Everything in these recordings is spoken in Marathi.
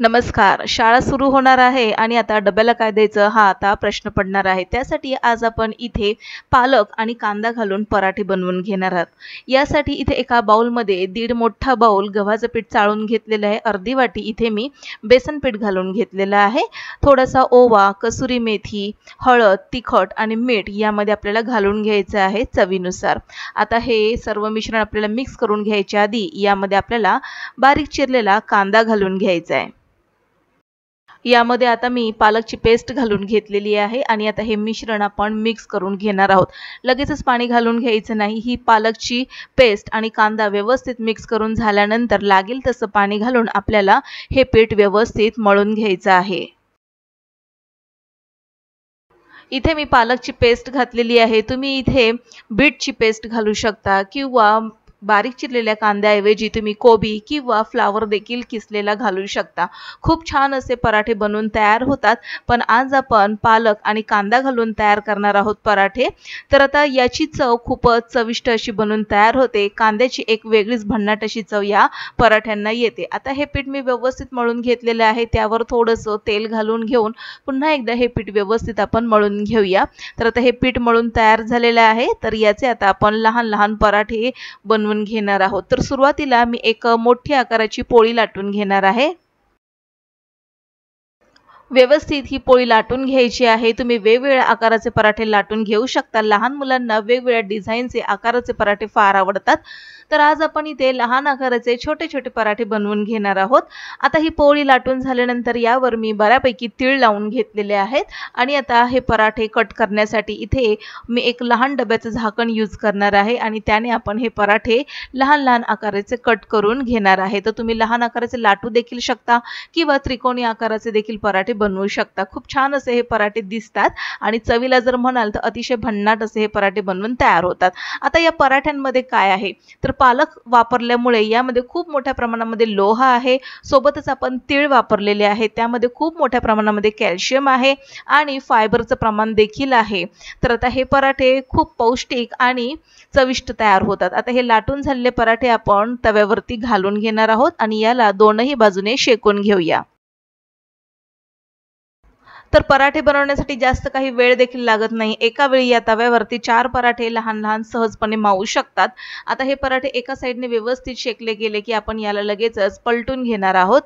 नमस्कार. शाळा सुरू होणार आहे आणि आता डब्याला काय द्यायचं हा आता प्रश्न पडणार आहे. त्यासाठी आज आपण इथे पालक आणि कांदा घालून पराठे बनवून घेणार आहोत. यासाठी इथे एका बाउलमध्ये दीड मोठा बाउल गव्हाचं पीठ चाळून घेतलेलं आहे. अर्धी वाटी इथे मी बेसन पीठ घालून घेतलेलं आहे. थोडासा ओवा, कसुरी मेथी, हळद, तिखट आणि मीठ यामध्ये आपल्याला घालून घ्यायचं आहे चवीनुसार. आता हे सर्व मिश्रण आपल्याला मिक्स करून घ्यायच्या आधी यामध्ये आपल्याला बारीक चिरलेला कांदा घालून घ्यायचा आहे. यामध्ये आता मी पालकची पेस्ट घालून घेतलेली आहे आणि आता हे मिश्रण आपण मिक्स करून घेणार आहोत. लगेचच पाणी घालून घ्यायचं नाही. ही पालकची पेस्ट आणि कांदा व्यवस्थित मिक्स करून झाल्यानंतर लागेल तसं पाणी घालून आपल्याला हे पीठ व्यवस्थित मळून घ्यायचं आहे. इथे मी पालकची पेस्ट घातलेली आहे. तुम्ही इथे बीटची पेस्ट घालू शकता किंवा बारीक चिरलेल्या कांद्याऐवजी तुम्ही कोबी किंवा फ्लावर देखील किसलेला घालू शकता. खूप छान असे पराठे बनवून तयार होतात. पण आज आपण पालक आणि कांदा घालून तयार करणार आहोत पराठे. तर आता याची चव खूपच चविष्ट अशी बनवून तयार होते. कांद्याची एक वेगळीच भन्नाट अशी चव या पराठ्यांना येते. आता हे पीठ मी व्यवस्थित मळून घेतलेले आहे. त्यावर थोडंसं तेल घालून घेऊन पुन्हा एकदा हे पीठ व्यवस्थित आपण मळून घेऊया. तर आता हे पीठ मळून तयार झालेले आहे. तर याचे आता आपण लहान लहान पराठे बनवून घेणार आहोत. तर सुरुवातीला मी एक मोठी आकाराची पोळी लाटून घेणार आहे. व्यवस्थित ही पोळी लाटून घ्यायची आहे. तुम्ही वेगवेगळ्या आकाराचे पराठे लाटून घेऊ शकता. लहान मुलांना वेगवेगळ्या डिझाईनचे आकाराचे पराठे फार आवडतात. तर आज आपण इथे लहान आकाराचे छोटे छोटे पराठे बनवून घेणार आहोत. आता ही पोळी लाटून झाल्यानंतर यावर मी बऱ्यापैकी तीळ लावून घेतलेले आहेत आणि आता हे पराठे कट करण्यासाठी इथे मी एक लहान डब्याचं झाकण यूज करणार आहे आणि त्याने आपण हे पराठे लहान लहान आकाराचे कट करून घेणार आहे. तर तुम्ही लहान आकाराचे लाटू देखील शकता किंवा त्रिकोणी आकाराचे देखील पराठे बनवू शकता. खूप छान असे हे पराठे दिसतात आणि चवीला जर म्हणाल तर अतिशय भन्नाट असे हे पराठे बनवून तयार होतात. आता या पराठ्यांमध्ये काय आहे तर पालक वापरल्यामुळे यामध्ये खूप मोठ्या प्रमाणामध्ये लोह आहे. सोबतच आपण तीळ वापरलेले आहे. त्यामध्ये खूप मोठ्या प्रमाणामध्ये कॅल्शियम आहे आणि फायबरचं प्रमाण देखील आहे. तर आता हे पराठे खूप पौष्टिक आणि चविष्ट तयार होतात. आता हे लाटून झालेले पराठे आपण तव्यावरती घालून घेणार आहोत आणि याला दोनही बाजूने शेकून घेऊया. तर पराठे बनवण्यासाठी जास्त काही वेळ देखील लागत नाही. एका वेळी या तव्यावरती 4 पराठे लहान लहान सहजपणे मावू शकतात. आता हे पराठे एका साईडने व्यवस्थित शेकले गेले की आपण याला लगेचच पलटून घेणार आहोत.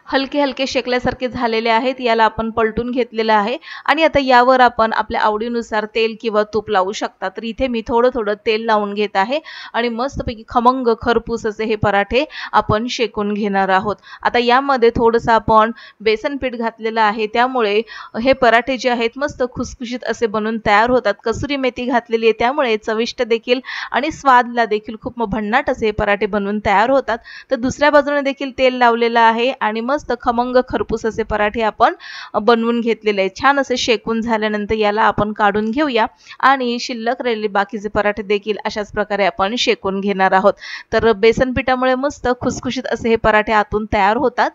हलके हलके शेकल्यासारखे झालेले आहेत. याला आपण पलटून घेतलेलं आहे आणि आता यावर आपण आपल्या आवडीनुसार तेल किंवा तूप लावू शकता. तर इथे मी थोडं थोडं तेल लावून घेत आहे आणि मस्तपैकी खमंग खरपूस असे हे पराठे आपण शेकून घेणार आहोत. आता यामध्ये थोडंसं आपण बेसन पीठ घातलेलं आहे. त्यामुळे हे पराठे जे आहेत मस्त खुसखुशीत असे बनून तयार होतात. कसुरी मेथी घातलेली आहे त्यामुळे चविष्ट देखील आणि स्वादला देखील खूप भन्नाट असे पराठे बनवून तयार होतात. तर दुसऱ्या बाजूने देखील तेल लावलेलं आहे आणि मस्त खमंग खरपूस असे पराठे आपण बनवून घेतलेले आहेत. छान असे शेकून झाल्यानंतर याला आपण काढून घेऊया आणि शिल्लक राहिलेले बाकीचे पराठे देखील अशाच प्रकारे आपण शेकून घेणार आहोत. तर बेसन पिठामुळे मस्त खुसखुशीत असे हे पराठे आतून तयार होतात.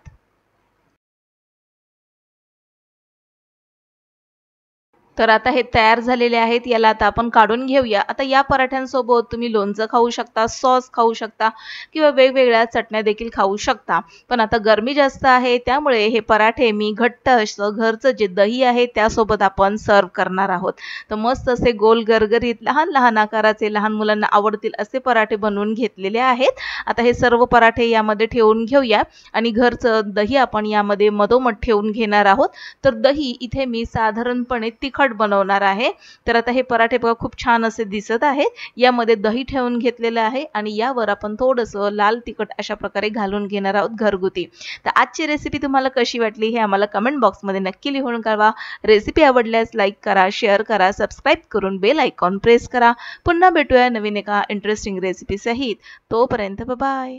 तर आता हे तयार झालेले आहेत. याला आता आपण काढून घेऊया. आता या पराठ्यांसोबत तुम्ही लोणचं खाऊ शकता, सॉस खाऊ शकता किंवा वेगवेगळ्या चटण्या देखील खाऊ शकता. पण आता गरमी जास्त आहे त्यामुळे हे पराठे मी घट्ट असं घरचं जे दही आहे त्यासोबत आपण सर्व करणार आहोत. तर मस्त असे गोल गरगरीत लहान लहान आकाराचे लहान मुलांना आवडतील असे पराठे बनवून घेतलेले आहेत. आता हे सर्व पराठे यामध्ये ठेवून घेऊया आणि घरचं दही आपण यामध्ये मधोमध ठेवून घेणार आहोत. तर दही इथे मी साधारणपणे तिखट बनवणार आहे. तर आता हे पराठे बघा खूप छान असे दिसत आहेत. यामध्ये दही ठेवून घेतलेलं आहे आणि यावर आपण थोडंसं लाल तिखट अशा प्रकारे घालून घेणार आहोत घरगुती. तर आजची रेसिपी तुम्हाला कशी वाटली हे आम्हाला कमेंट बॉक्समध्ये नक्की लिहून कळवा. रेसिपी आवडल्यास लाईक करा, शेअर करा, सबस्क्राईब करून बेल आयकॉन प्रेस करा. पुन्हा भेटूया नवीन एका इंटरेस्टिंग रेसिपी सहित. तोपर्यंत बाय.